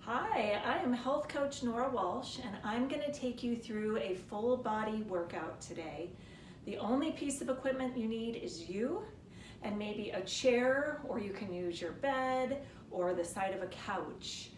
Hi, I am health coach Nora Walsh, and I'm going to take you through a full body workout today. The only piece of equipment you need is you and maybe a chair, or you can use your bed or the side of a couch.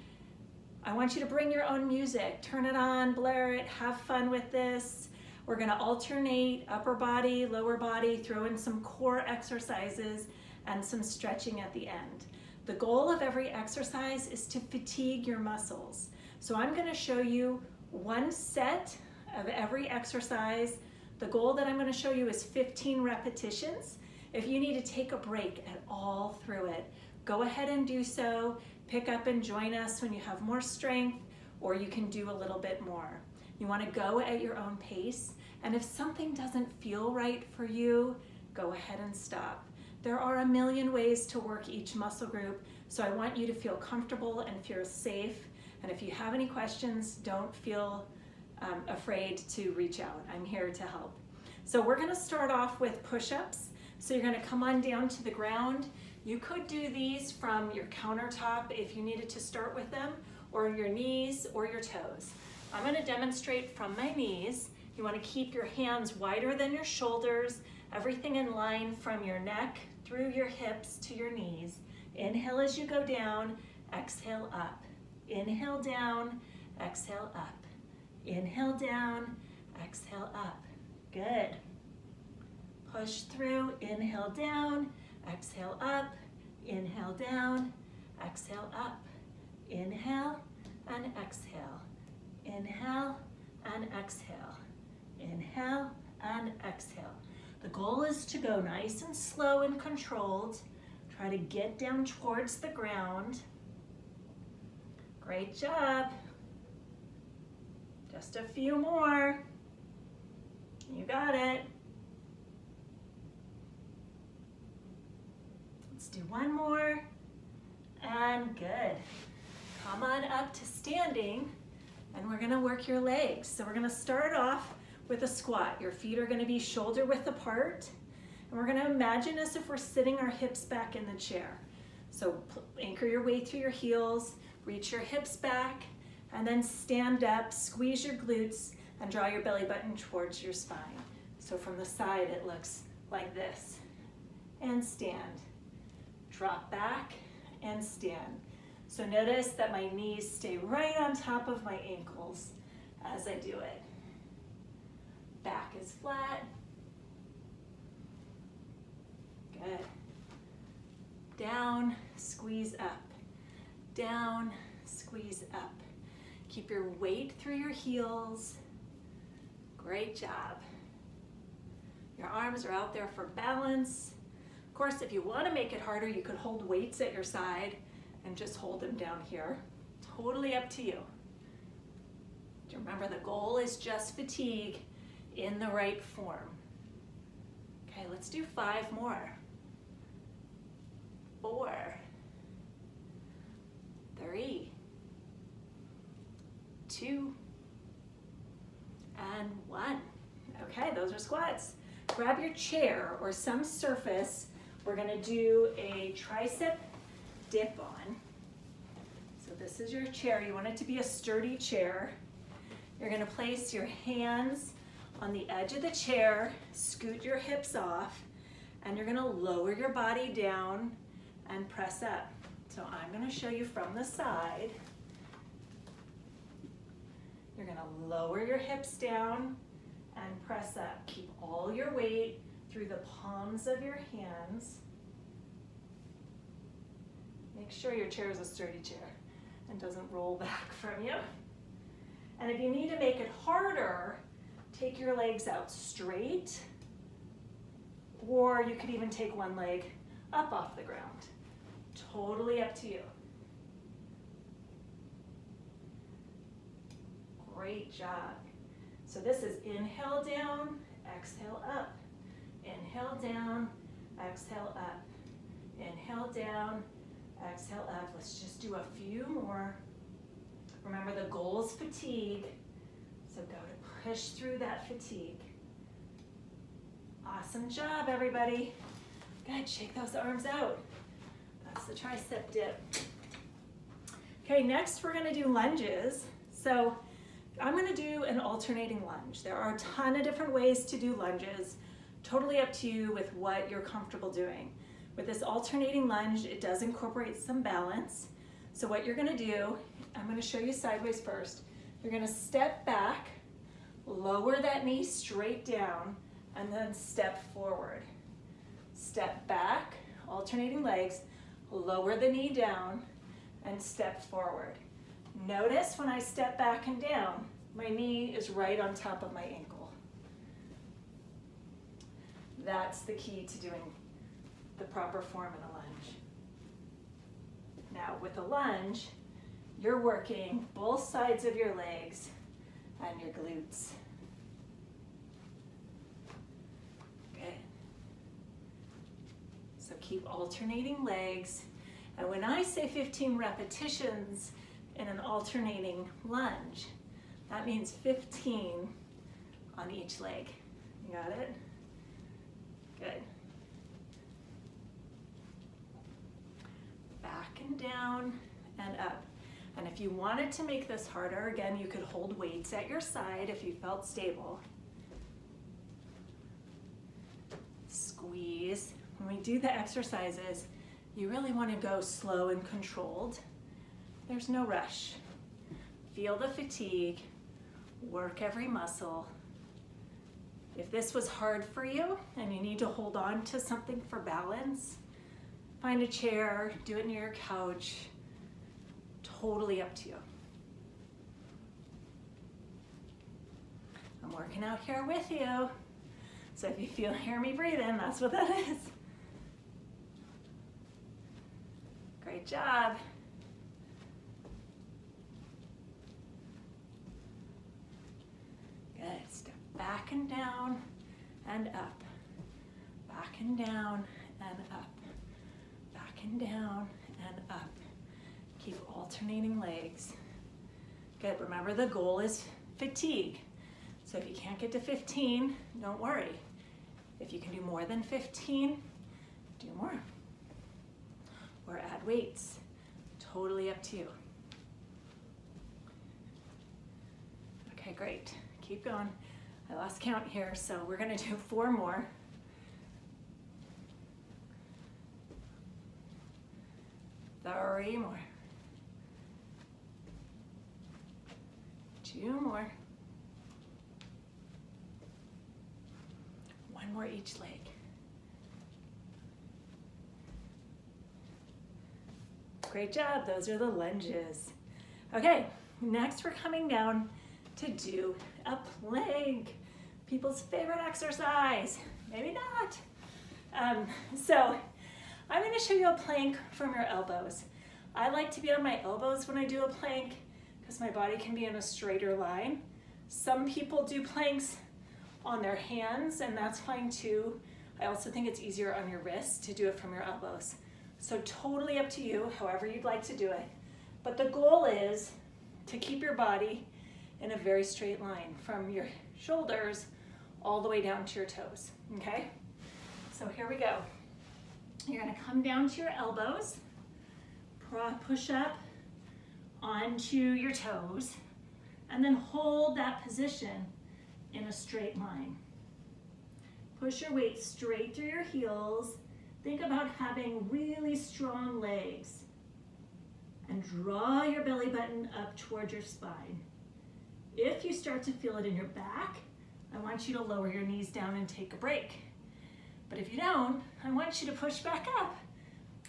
I want you to bring your own music, turn it on, blare it, have fun with this. We're going to alternate upper body, lower body, throw in some core exercises and some stretching at the end. The goal of every exercise is to fatigue your muscles. So I'm going to show you one set of every exercise. The goal that I'm going to show you is 15 repetitions. If you need to take a break at all through it, go ahead and do so. Pick up and join us when you have more strength, or you can do a little bit more. You want to go at your own pace, and if something doesn't feel right for you, go ahead and stop. There are a million ways to work each muscle group, so I want you to feel comfortable and feel safe. And if you have any questions, don't feel afraid to reach out. I'm here to help. So we're going to start off with push-ups. So you're going to come on down to the ground. You could do these from your countertop if you needed to start with them, or your knees or your toes. I'm going to demonstrate from my knees. You want to keep your hands wider than your shoulders, everything in line from your neck through your hips to your knees. Inhale as you go down, exhale up. Inhale down, exhale up. Inhale down, exhale up. Good. Push through, inhale down, exhale up. Inhale down, exhale up. Inhale and exhale. Inhale and exhale. Inhale and exhale. The goal is to go nice and slow and controlled. Try to get down towards the ground. Great job. Just a few more. You got it. Let's do one more. And good. Come on up to standing, and we're gonna work your legs. So we're gonna start off with a squat. Your feet are going to be shoulder width apart, and we're going to imagine as if we're sitting our hips back in the chair. So anchor your way through your heels, reach your hips back, and then stand up, squeeze your glutes, and draw your belly button towards your spine. So from the side it looks like this. And stand. Drop back and stand. So notice that my knees stay right on top of my ankles as I do it. Back is flat. Good. Down, squeeze up. Down, squeeze up. Keep your weight through your heels. Great job. Your arms are out there for balance. Of course, if you want to make it harder, you could hold weights at your side and just hold them down here. Totally up to you. Remember, the goal is just fatigue in the right form. Okay, let's do 5 more. 4, 3, 2, and 1. Okay, those are squats. Grab your chair or some surface. We're gonna do a tricep dip on. So this is your chair. You want it to be a sturdy chair. You're gonna place your hands on the edge of the chair, scoot your hips off, and you're gonna lower your body down and press up. So I'm gonna show you from the side. You're gonna lower your hips down and press up. Keep all your weight through the palms of your hands. Make sure your chair is a sturdy chair and doesn't roll back from you. And if you need to make it harder, take your legs out straight, or you could even take one leg up off the ground. Totally up to you. Great job. So this is inhale down, exhale up. Inhale down, exhale up. Inhale down, exhale up. Let's just do a few more. Remember, the goal is fatigue, so go to push through that fatigue. Awesome job, everybody. Good, shake those arms out. That's the tricep dip. Okay, next we're gonna do lunges. So I'm gonna do an alternating lunge. There are a ton of different ways to do lunges, totally up to you with what you're comfortable doing. With this alternating lunge, it does incorporate some balance. So what you're gonna do, I'm gonna show you sideways first. You're gonna step back, lower that knee straight down, and then step forward. Step back, alternating legs, lower the knee down, and step forward. Notice when I step back and down, my knee is right on top of my ankle. That's the key to doing the proper form in a lunge. Now with a lunge, you're working both sides of your legs and your glutes. Good. So keep alternating legs. And when I say 15 repetitions in an alternating lunge, that means 15 on each leg. You got it? Good. Back and down and up. And if you wanted to make this harder, again, you could hold weights at your side if you felt stable. Squeeze. When we do the exercises, you really want to go slow and controlled. There's no rush. Feel the fatigue, work every muscle. If this was hard for you and you need to hold on to something for balance, find a chair, do it near your couch, totally up to you. I'm working out here with you, so if you hear me breathing, that's what that is. Great job. Good. Step back and down and up. Back and down and up. Back and down and up. Keep alternating legs. Good. Remember, the goal is fatigue. So if you can't get to 15, don't worry. If you can do more than 15, do more. Or add weights. Totally up to you. Okay, great. Keep going. I lost count here, so we're gonna do 4 more. Three more. 2 more. 1 more each leg. Great job, those are the lunges. Okay, next we're coming down to do a plank. People's favorite exercise, maybe not. So I'm gonna show you a plank from your elbows. I like to be on my elbows when I do a plank because my body can be in a straighter line. Some people do planks on their hands, and that's fine too. I also think it's easier on your wrists to do it from your elbows. So totally up to you, however you'd like to do it. But the goal is to keep your body in a very straight line from your shoulders all the way down to your toes, okay? So here we go. You're gonna come down to your elbows, push up onto your toes, and then hold that position in a straight line. Push your weight straight through your heels. Think about having really strong legs, and draw your belly button up towards your spine. If you start to feel it in your back, I want you to lower your knees down and take a break. But if you don't, I want you to push back up.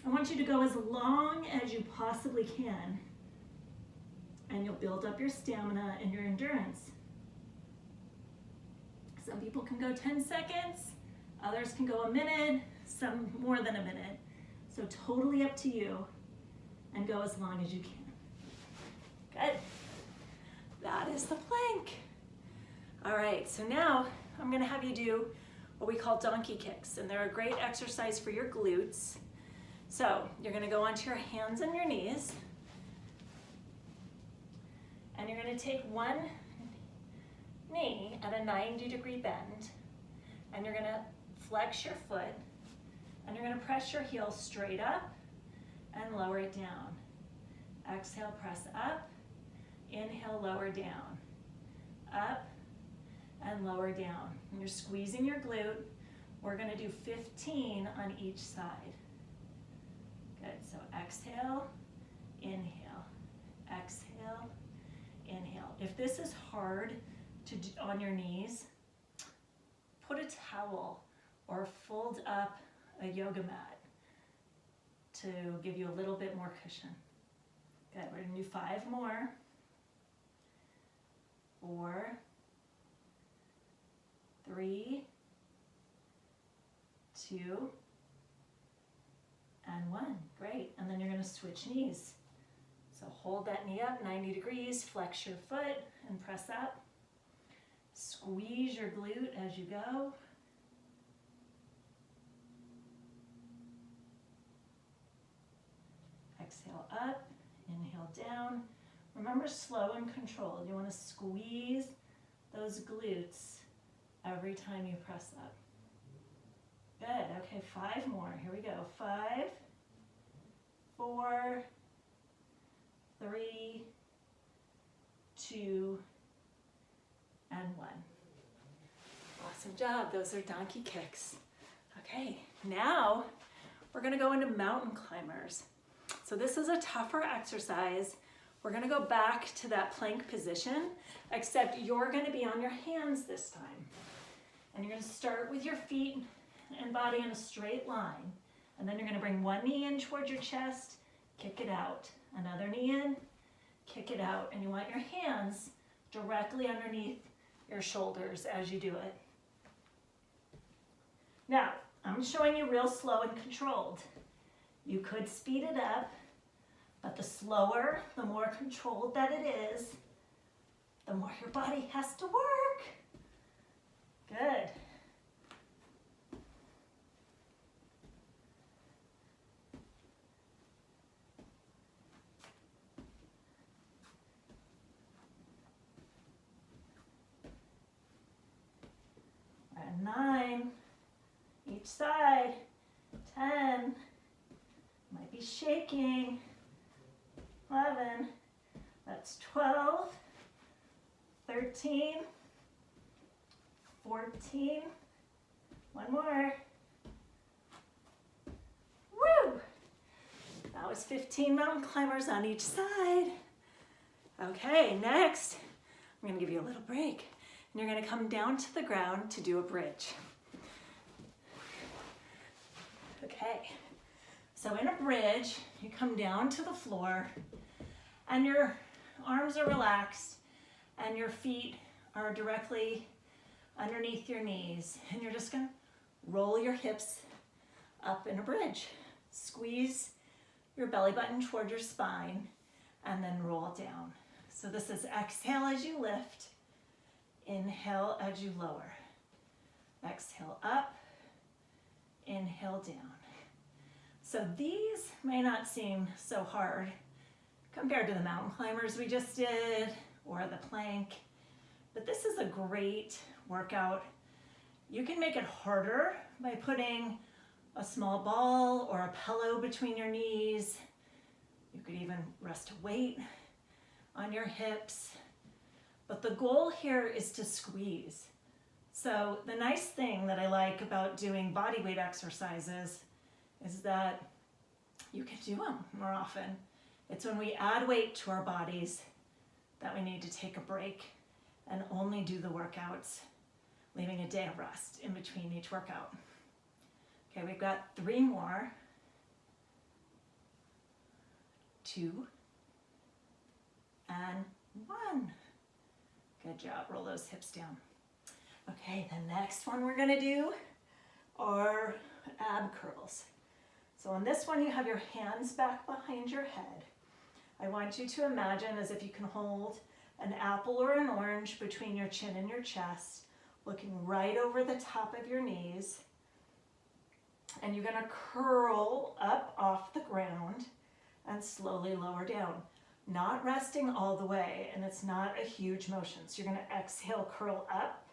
I want you to go as long as you possibly can, and you'll build up your stamina and your endurance. Some people can go 10 seconds, others can go a minute, some more than a minute. So totally up to you, and go as long as you can. Good. That is the plank. All right, so now I'm gonna have you do what we call donkey kicks, and they're a great exercise for your glutes. So you're gonna go onto your hands and your knees, and you're gonna take one knee at a 90-degree bend, and you're gonna flex your foot, and you're gonna press your heel straight up and lower it down. Exhale, press up. Inhale, lower down. Up and lower down. And you're squeezing your glute. We're gonna do 15 on each side. Good, so exhale, inhale, exhale, inhale. If this is hard to do on your knees, put a towel or fold up a yoga mat to give you a little bit more cushion. Good, we're gonna do 5 more. 4, 3, 2, and 1. Great, and then you're gonna switch knees. So hold that knee up 90 degrees, flex your foot and press up. Squeeze your glute as you go. Exhale up, inhale down. Remember, slow and controlled. You want to squeeze those glutes every time you press up. Good, okay, 5 more. Here we go. 5, 4, 3, 2, and 1. Awesome job. Those are donkey kicks. Okay, now we're gonna go into mountain climbers. So this is a tougher exercise. We're gonna go back to that plank position, except you're gonna be on your hands this time. And you're gonna start with your feet and body in a straight line. And then you're gonna bring one knee in towards your chest, kick it out. Another knee in, kick it out. And you want your hands directly underneath your shoulders as you do it. Now, I'm showing you real slow and controlled. You could speed it up, but the slower, the more controlled that it is, the more your body has to work. Good. And 9, each side, 10, might be shaking, 11, that's 12, 13, 14, one more. Woo! That was 15 mountain climbers on each side. Okay, next, I'm gonna give you a little break. And you're gonna come down to the ground to do a bridge. Okay, so in a bridge, you come down to the floor and your arms are relaxed and your feet are directly underneath your knees. And you're just gonna roll your hips up in a bridge. Squeeze your belly button toward your spine and then roll down. So this is exhale as you lift, inhale as you lower. Exhale up, inhale down. So these may not seem so hard compared to the mountain climbers we just did or the plank, but this is a great workout. You can make it harder by putting a small ball or a pillow between your knees. You could even rest a weight on your hips. But the goal here is to squeeze. So the nice thing that I like about doing body weight exercises is that you can do them more often. It's when we add weight to our bodies that we need to take a break and only do the workouts, leaving a day of rest in between each workout. Okay, we've got 3 more. 2 and 1. Good job, roll those hips down. Okay, the next one we're gonna do are ab curls. So on this one, you have your hands back behind your head. I want you to imagine as if you can hold an apple or an orange between your chin and your chest, looking right over the top of your knees. And you're gonna curl up off the ground and slowly lower down. Not resting all the way, and it's not a huge motion. So you're gonna exhale, curl up,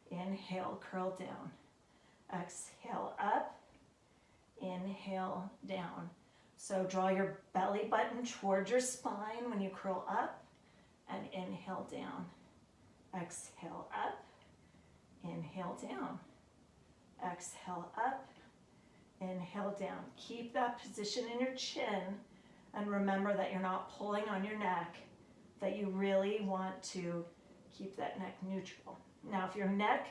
inhale, curl down. Exhale up, inhale down. So draw your belly button towards your spine when you curl up, and inhale down. Exhale up, inhale down. Exhale up, inhale down. Keep that position in your chin, and remember that you're not pulling on your neck, that you really want to keep that neck neutral. Now, if your neck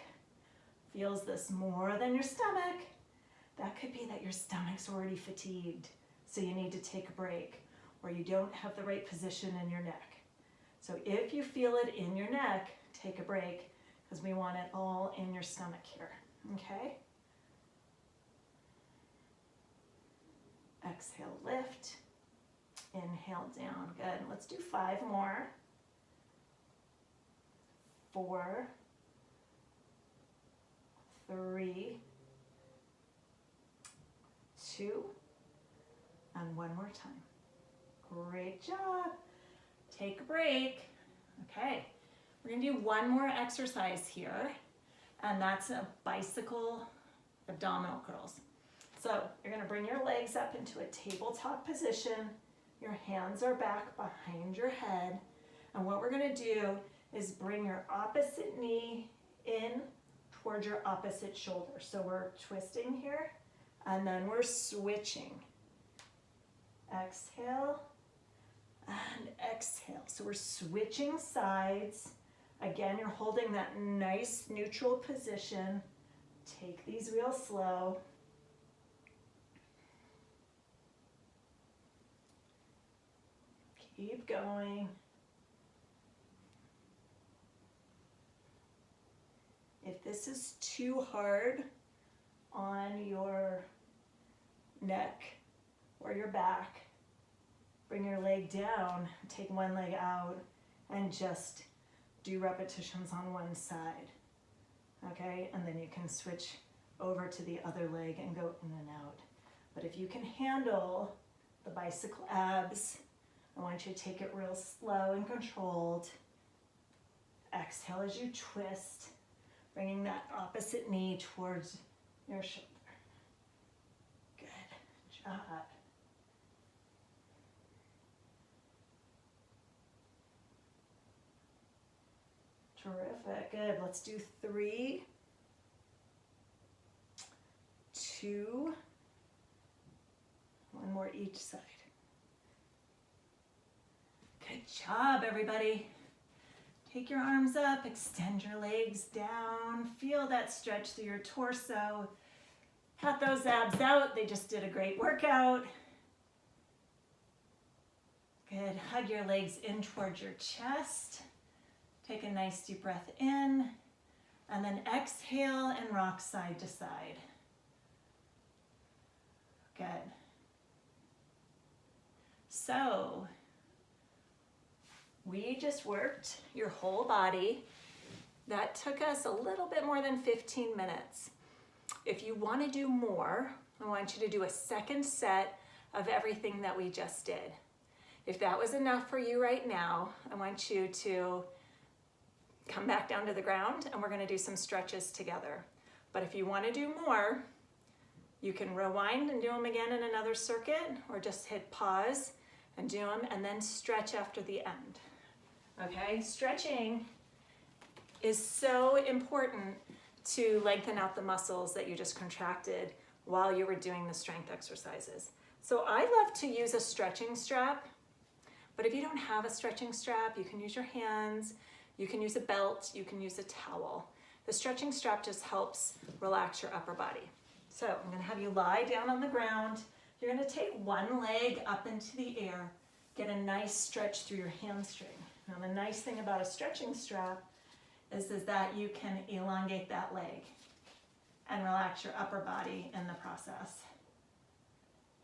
feels this more than your stomach, that could be that your stomach's already fatigued, so you need to take a break, or you don't have the right position in your neck. So if you feel it in your neck, take a break, because we want it all in your stomach here, okay? Exhale, lift. Inhale down, good. Let's do 5 more. 4, 3, 2, and one more time. Great job. Take a break. Okay, we're gonna do one more exercise here, and that's a bicycle abdominal curls. So you're gonna bring your legs up into a tabletop position. Your hands are back behind your head. And what we're gonna do is bring your opposite knee in towards your opposite shoulder. So we're twisting here, and then we're switching. Exhale and exhale. So we're switching sides. Again, you're holding that nice neutral position. Take these real slow. Keep going. If this is too hard on your neck or your back, bring your leg down, take one leg out, and just do repetitions on one side, okay? And then you can switch over to the other leg and go in and out. But if you can handle the bicycle abs, I want you to take it real slow and controlled. Exhale as you twist, bringing that opposite knee towards your shoulder. Good job. Terrific, good. Let's do 3, 2, one more each side. Good job, everybody. Take your arms up, extend your legs down, feel that stretch through your torso. Pat those abs out, they just did a great workout. Good, hug your legs in towards your chest. Take a nice deep breath in, and then exhale and rock side to side. Good. So, we just worked your whole body. That took us a little bit more than 15 minutes. If you want to do more, I want you to do a second set of everything that we just did. If that was enough for you right now, I want you to come back down to the ground, and we're going to do some stretches together. But if you want to do more, you can rewind and do them again in another circuit, or just hit pause and do them, and then stretch after the end. Okay, stretching is so important to lengthen out the muscles that you just contracted while you were doing the strength exercises. So I love to use a stretching strap, but if you don't have a stretching strap, you can use your hands, you can use a belt, you can use a towel. The stretching strap just helps relax your upper body. So I'm gonna have you lie down on the ground. You're gonna take one leg up into the air, get a nice stretch through your hamstring. Now the nice thing about a stretching strap is that you can elongate that leg and relax your upper body in the process.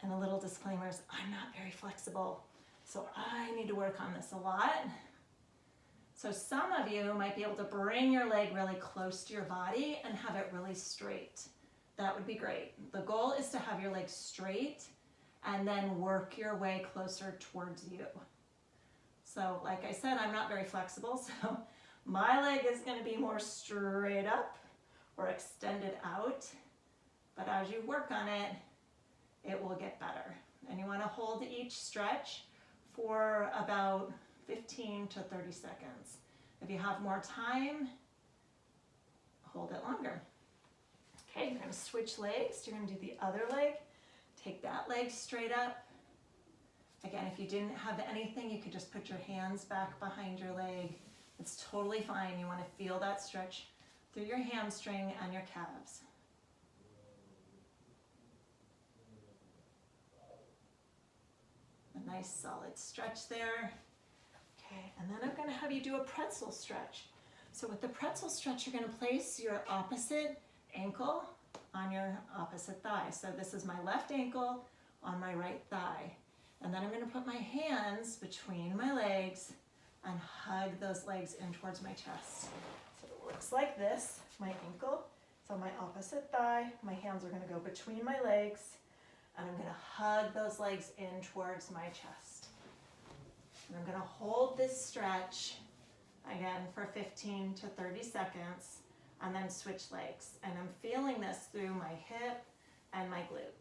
And a little disclaimer is I'm not very flexible, so I need to work on this a lot. So some of you might be able to bring your leg really close to your body and have it really straight. That would be great. The goal is to have your leg straight and then work your way closer towards you. So like I said, I'm not very flexible, so my leg is going to be more straight up or extended out. But as you work on it, it will get better. And you want to hold each stretch for about 15 to 30 seconds. If you have more time, hold it longer. Okay, you're going to switch legs. You're going to do the other leg. Take that leg straight up. Again, if you didn't have anything, you could just put your hands back behind your leg. It's totally fine. You want to feel that stretch through your hamstring and your calves. A nice solid stretch there. Okay, and then I'm going to have you do a pretzel stretch. So with the pretzel stretch, you're going to place your opposite ankle on your opposite thigh. So this is my left ankle on my right thigh. And then I'm going to put my hands between my legs and hug those legs in towards my chest. So it looks like this. My ankle is on my opposite thigh. My hands are going to go between my legs, and I'm going to hug those legs in towards my chest. And I'm going to hold this stretch again for 15 to 30 seconds, and then switch legs. And I'm feeling this through my hip and my glute.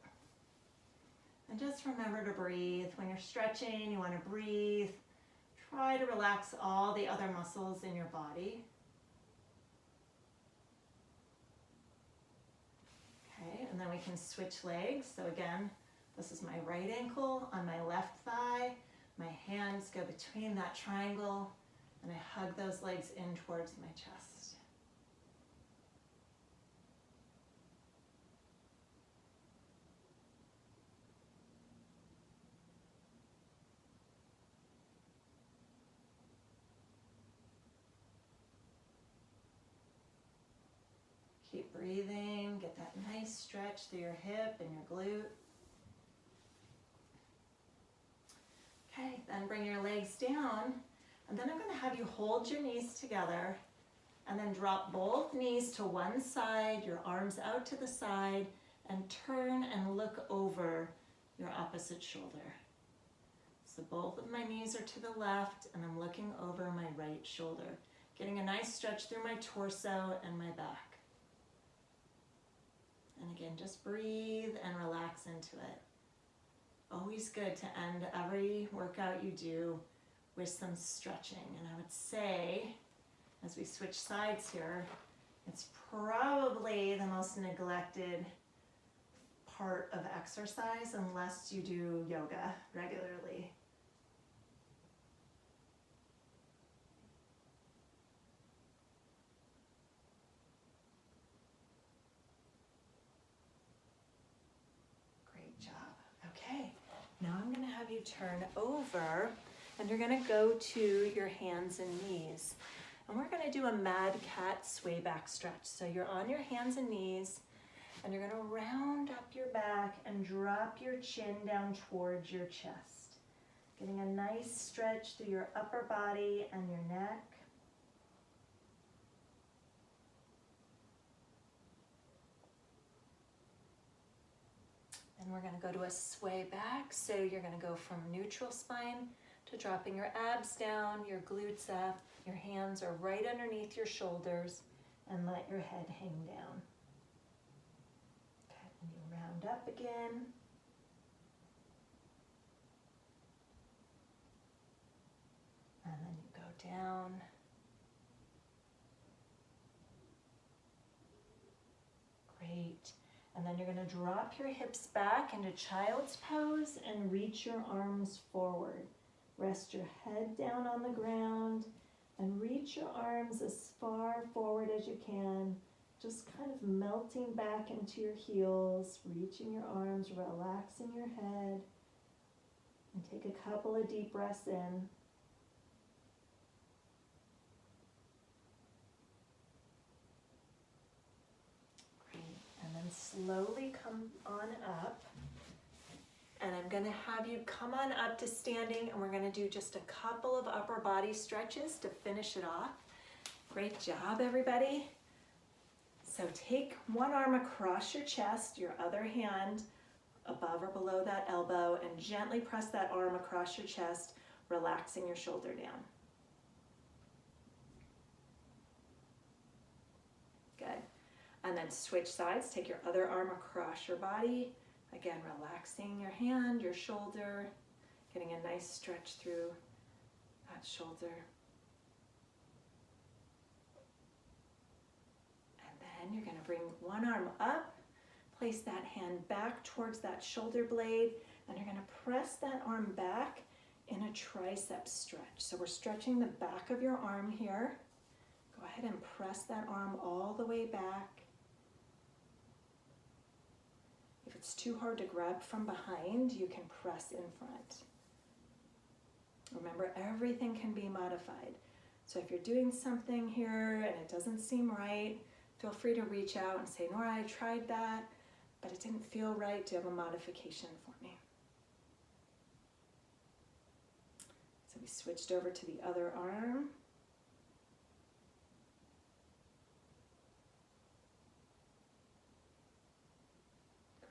And just remember to breathe. When you're stretching, you want to breathe. Try to relax all the other muscles in your body. Okay, and then we can switch legs. So again, this is my right ankle on my left thigh. My hands go between that triangle, and I hug those legs in towards my chest. Keep breathing, get that nice stretch through your hip and your glute. Okay, then bring your legs down, and then I'm going to have you hold your knees together and then drop both knees to one side, your arms out to the side, and turn and look over your opposite shoulder. So both of my knees are to the left, and I'm looking over my right shoulder, getting a nice stretch through my torso and my back. And again, just breathe and relax into it. Always good to end every workout you do with some stretching. And I would say, as we switch sides here, it's probably the most neglected part of exercise unless you do yoga regularly. Now I'm going to have you turn over, and you're going to go to your hands and knees. And we're going to do a mad cat sway back stretch. So you're on your hands and knees, and you're going to round up your back and drop your chin down towards your chest. Getting a nice stretch through your upper body and your neck. And we're going to go to a sway back. So you're going to go from neutral spine to dropping your abs down, your glutes up, your hands are right underneath your shoulders, and let your head hang down. Okay, and you round up again. And then you go down. Great. And then you're going to drop your hips back into child's pose and reach your arms forward. Rest your head down on the ground and reach your arms as far forward as you can, just kind of melting back into your heels, reaching your arms, relaxing your head, and take a couple of deep breaths in. And then slowly come on up. And I'm going to have you come on up to standing, and we're going to do just a couple of upper body stretches to finish it off. Great job, everybody. So take one arm across your chest, your other hand above or below that elbow, and gently press that arm across your chest, relaxing your shoulder down. Good. And then switch sides. Take your other arm across your body, Again, relaxing your hand, your shoulder, getting a nice stretch through that shoulder. And then you're going to bring one arm up, place that hand back towards that shoulder blade, and you're going to press that arm back in a tricep stretch. So we're stretching the back of your arm here. Go ahead and press that arm all the way back. If it's too hard to grab from behind, you can press in front. Remember, everything can be modified. So if you're doing something here and it doesn't seem right, feel free to reach out and say, Nora, I tried that, but it didn't feel right. Do you have a modification for me? So we switched over to the other arm.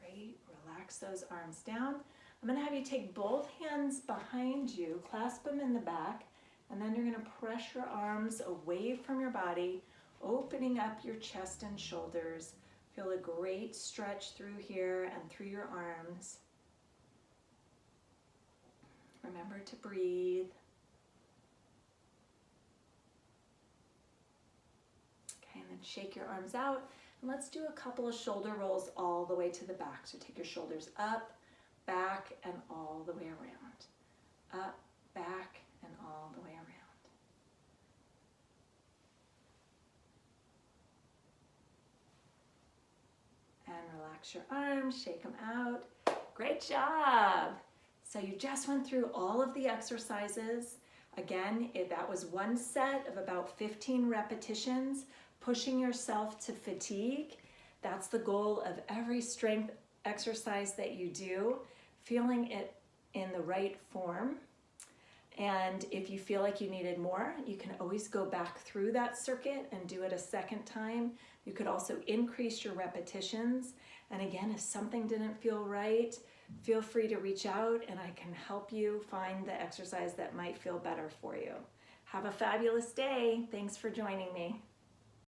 Great, relax those arms down. I'm gonna have you take both hands behind you, clasp them in the back, and then you're gonna press your arms away from your body, opening up your chest and shoulders. Feel a great stretch through here and through your arms. Remember to breathe. Okay, and then shake your arms out. And let's do a couple of shoulder rolls all the way to the back. So take your shoulders up, back, and all the way around. Up, back, and all the way around. And relax your arms, shake them out. Great job! So you just went through all of the exercises. Again, that was one set of about 15 repetitions, pushing yourself to fatigue. That's the goal of every strength exercise that you do, feeling it in the right form. And if you feel like you needed more, you can always go back through that circuit and do it a second time. You could also increase your repetitions. And again, if something didn't feel right, feel free to reach out and I can help you find the exercise that might feel better for you. Have a fabulous day. Thanks for joining me.